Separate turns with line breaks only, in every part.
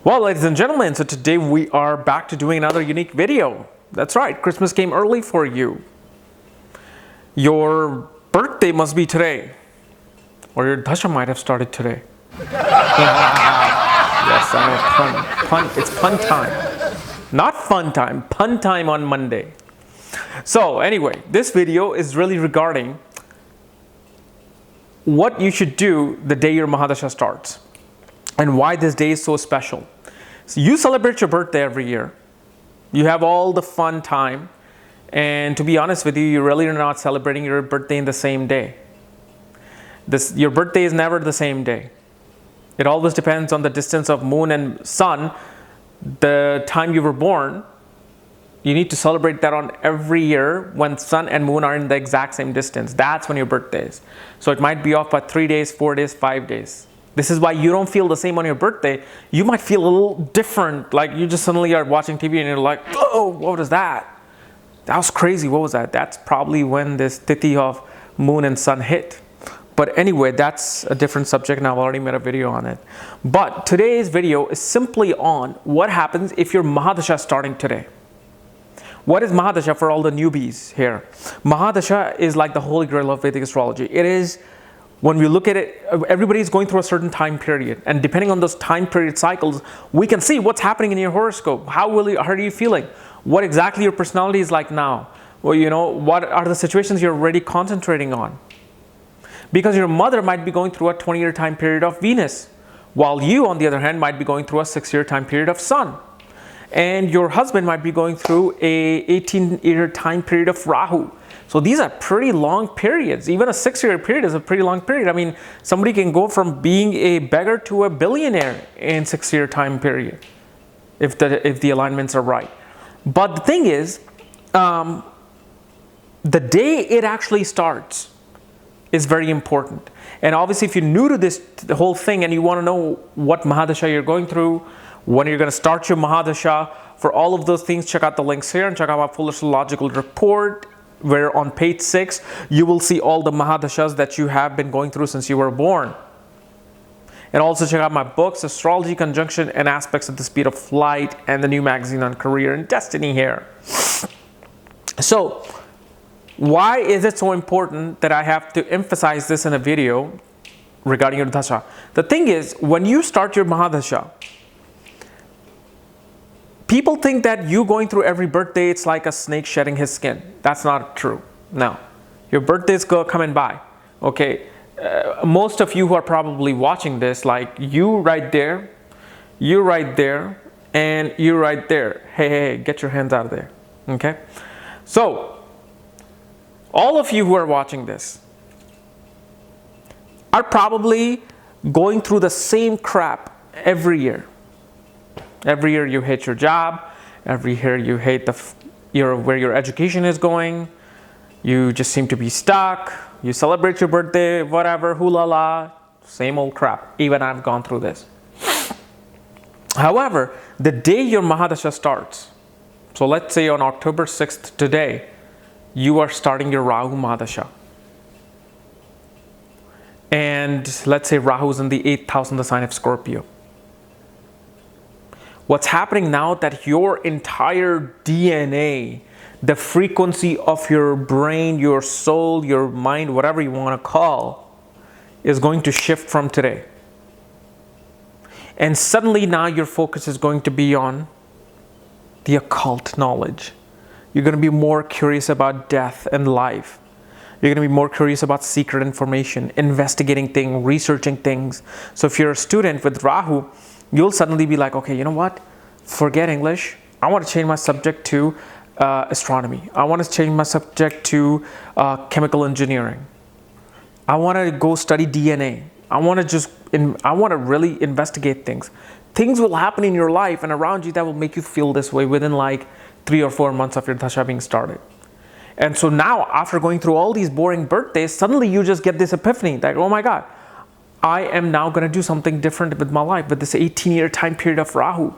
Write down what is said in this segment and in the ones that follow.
Well, ladies and gentlemen, so today we are back to doing another unique video. That's right, Christmas came early for you. Your birthday must be today, or your dasha might have started today. Yes, I know, pun. It's pun time. Not fun time, pun time on Monday. So anyway, this video is really regarding what you should do the day your Mahadasha starts and why this day is so special. So you celebrate your birthday every year. You have all the fun time. And to be honest with you, you really are not celebrating your birthday in the same day. Your birthday is never the same day. It always depends on the distance of moon and sun, the time you were born. You need to celebrate that on every year when sun and moon are in the exact same distance. That's when your birthday is. So it might be off by 3 days, 4 days, 5 days. This is why you don't feel the same on your birthday. You might feel a little different. Like you just suddenly are watching TV and you're like, oh, what was that? That was crazy. What was that? That's probably when this tithi of moon and sun hit. But anyway, that's a different subject and I've already made a video on it. But today's video is simply on what happens if your Mahadasha is starting today. What is Mahadasha for all the newbies here? Mahadasha is like the holy grail of Vedic astrology. It is, when we look at it, everybody is going through a certain time period. And depending on those time period cycles, we can see what's happening in your horoscope. How are you feeling? What exactly your personality is like now? Well, you know, what are the situations you're already concentrating on? Because your mother might be going through a 20-year time period of Venus, while you, on the other hand, might be going through a 6-year time period of Sun. And your husband might be going through a 18-year time period of Rahu. So these are pretty long periods. Even a 6-year period is a pretty long period. I mean, somebody can go from being a beggar to a billionaire in 6-year time period, if the alignments are right. But the thing is, the day it actually starts is very important. And obviously, if you're new to the whole thing and you want to know what Mahadasha you're going through, when you're going to start your Mahadasha, for all of those things, check out the links here and check out my full astrological report, where on page 6, you will see all the Mahadashas that you have been going through since you were born. And also check out my books, Astrology, Conjunction, and Aspects at the Speed of Light, and the new magazine on Career and Destiny here. So, why is it so important that I have to emphasize this in a video regarding your dasha? The thing is, when you start your Mahadasha, people think that you going through every birthday, it's like a snake shedding his skin. That's not true. No. Your birthdays go coming by. Okay. Most of you who are probably watching this, like you right there, you right there, and you right there. Hey, get your hands out of there. Okay. So, all of you who are watching this are probably going through the same crap every year. Every year you hate your job. Every year you hate where your education is going. You just seem to be stuck. You celebrate your birthday, whatever, hula la, same old crap. Even I've gone through this. However, the day your Mahadasha starts, so let's say on October 6th today, you are starting your Rahu Mahadasha. And let's say Rahu is in the 8th house in the sign of Scorpio. What's happening now that your entire DNA, the frequency of your brain, your soul, your mind, whatever you want to call, is going to shift from today. And suddenly now your focus is going to be on the occult knowledge. You're going to be more curious about death and life. You're going to be more curious about secret information, investigating things, researching things. So if you're a student with Rahu, you'll suddenly be like, okay, you know what? Forget English. I want to change my subject to astronomy. I want to change my subject to chemical engineering. I want to go study DNA. I want to really investigate things. Things will happen in your life and around you that will make you feel this way within like 3 or 4 months of your dasha being started. And so now, after going through all these boring birthdays, suddenly you just get this epiphany that, oh my God, I am now going to do something different with my life with this 18-year time period of Rahu.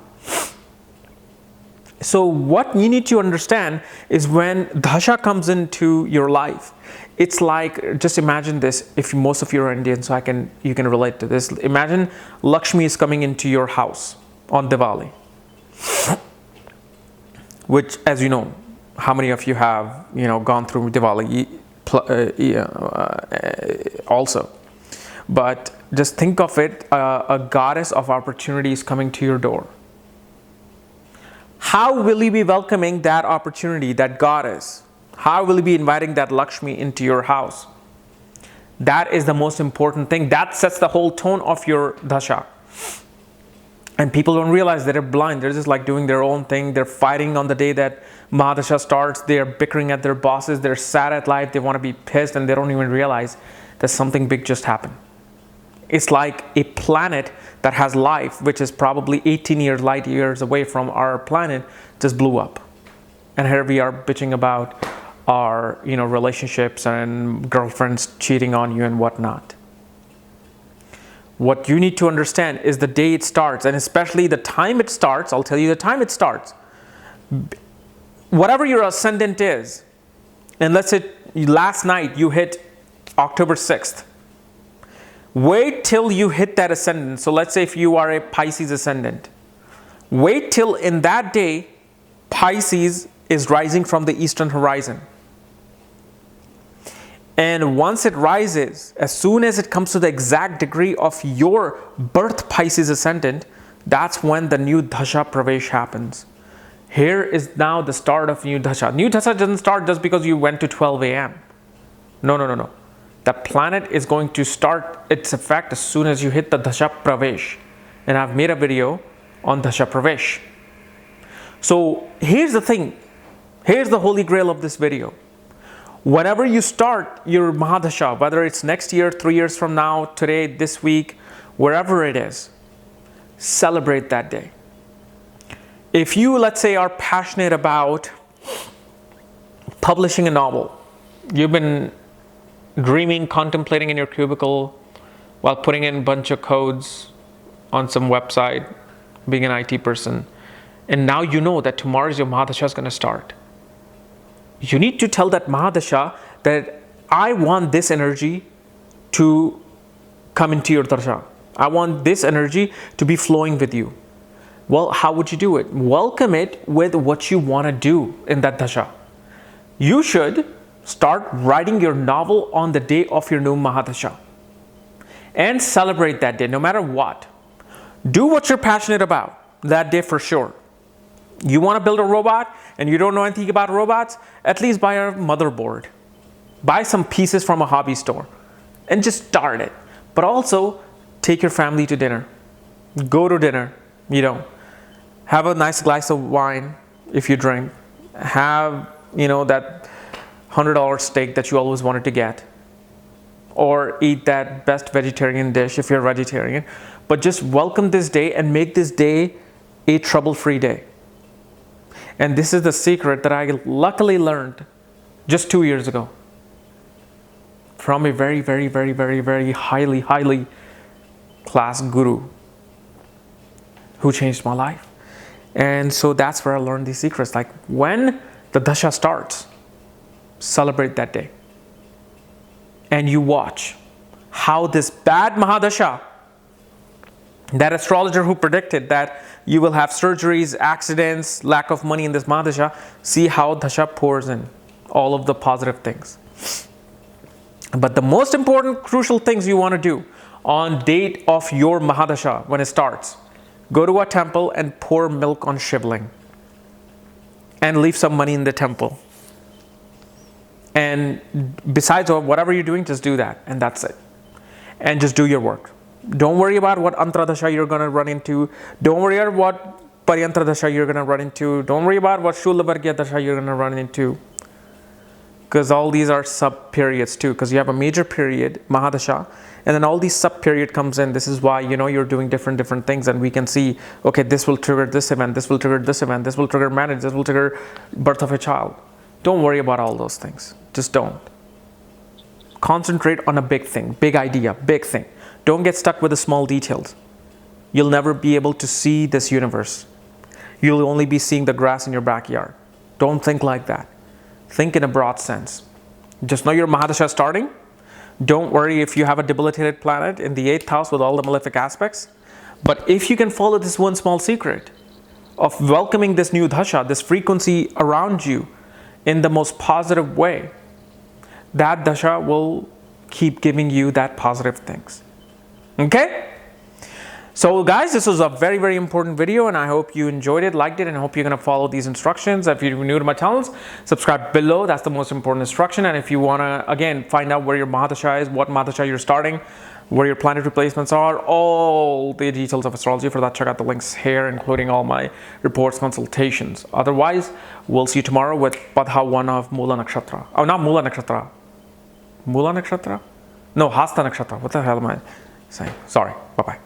So what you need to understand is when dasha comes into your life, it's like, just imagine this, if most of you are Indian, so you can relate to this. Imagine Lakshmi is coming into your house, on Diwali. Which, as you know, how many of you have, gone through Diwali also? But just think of it, a goddess of opportunity is coming to your door. How will you be welcoming that opportunity, that goddess? How will you be inviting that Lakshmi into your house? That is the most important thing. That sets the whole tone of your dasha. And people don't realize that they're blind. They're just like doing their own thing. They're fighting on the day that Mahadasha starts. They're bickering at their bosses. They're sad at life. They want to be pissed, and they don't even realize that something big just happened. It's like a planet that has life, which is probably 18 light years away from our planet, just blew up. And here we are bitching about our, relationships and girlfriends cheating on you and whatnot. What you need to understand is the day it starts, and especially the time it starts. I'll tell you the time it starts. Whatever your ascendant is, and let's say last night you hit October 6th. Wait till you hit that ascendant. So let's say if you are a Pisces ascendant, wait till in that day Pisces is rising from the eastern horizon. And once it rises, as soon as it comes to the exact degree of your birth Pisces ascendant, that's when the new Dasha Pravesh happens. Here is now the start of new Dasha. New Dasha doesn't start just because you went to 12 a.m. No. The planet is going to start its effect as soon as you hit the Dasha Pravesh. And I've made a video on Dasha Pravesh. So here's the thing. Here's the holy grail of this video. Whenever you start your Mahadasha, whether it's next year, 3 years from now, today, this week, wherever it is, celebrate that day. If you, let's say, are passionate about publishing a novel, you've been dreaming, contemplating in your cubicle while putting in a bunch of codes on some website, being an IT person, and now you know that tomorrow your Mahadasha is going to start. You need to tell that Mahadasha that I want this energy to come into your Dasha. I want this energy to be flowing with you. Well, how would you do it? Welcome it with what you want to do in that Dasha. You should start writing your novel on the day of your new Mahadasha. And celebrate that day, no matter what. Do what you're passionate about that day for sure. You want to build a robot and you don't know anything about robots? At least buy a motherboard. Buy some pieces from a hobby store and just start it. But also take your family to dinner. Go to dinner. Have a nice glass of wine if you drink. Have, that $100 steak that you always wanted to get. Or eat that best vegetarian dish if you're a vegetarian. But just welcome this day and make this day a trouble-free day. And this is the secret that I luckily learned just 2 years ago from a very, very, very, very, very highly class guru who changed my life. And so that's where I learned these secrets. Like when the Dasha starts, celebrate that day. And you watch how this bad Mahadasha, that astrologer who predicted that you will have surgeries, accidents, lack of money in this Mahadasha, see how Dasha pours in all of the positive things. But the most important, crucial things you want to do on date of your Mahadasha when it starts, go to a temple and pour milk on Shivling and leave some money in the temple. And besides whatever you're doing, just do that, and that's it. And just do your work. Don't worry about what Antradasha you're going to run into. Don't worry about what Paryantradasha you're going to run into. Don't worry about what Shulavargya Dasha you're going to run into. Because all these are sub-periods too. Because you have a major period, Mahadasha, and then all these sub-period comes in. This is why, you're doing different things, and we can see, okay, this will trigger this event, this will trigger this event, this will trigger marriage, this will trigger birth of a child. Don't worry about all those things. Just don't. Concentrate on a big thing, big idea, big thing. Don't get stuck with the small details. You'll never be able to see this universe. You'll only be seeing the grass in your backyard. Don't think like that. Think in a broad sense. Just know your Mahadasha is starting. Don't worry if you have a debilitated planet in the 8th house with all the malefic aspects. But if you can follow this one small secret of welcoming this new dasha, this frequency around you in the most positive way, that dasha will keep giving you that positive things. Okay? So guys, this was a very, very important video, and I hope you enjoyed it, liked it, and I hope you're going to follow these instructions. If you're new to my channels, subscribe below. That's the most important instruction. And if you want to, again, find out where your Mahadasha is, what Mahadasha you're starting, where your planetary placements are, all the details of astrology, for that, check out the links here, including all my reports, consultations. Otherwise, we'll see you tomorrow with Padha 1 of Mula Nakshatra. Oh, not Mula Nakshatra. Mula Nakshatra? No, Hasta Nakshatra. What the hell am I saying? Sorry. Bye-bye.